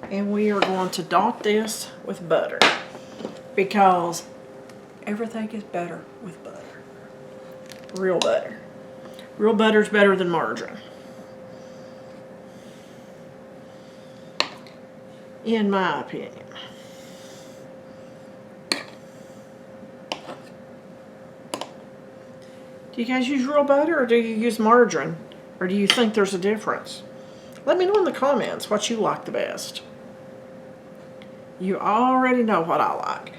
And we are going to dot this with butter because everything is better with butter. Real butter. Real butter is better than margarine, in my opinion. Do you guys use real butter or do you use margarine? Or do you think there's a difference? Let me know in the comments what you like the best. You already know what I like.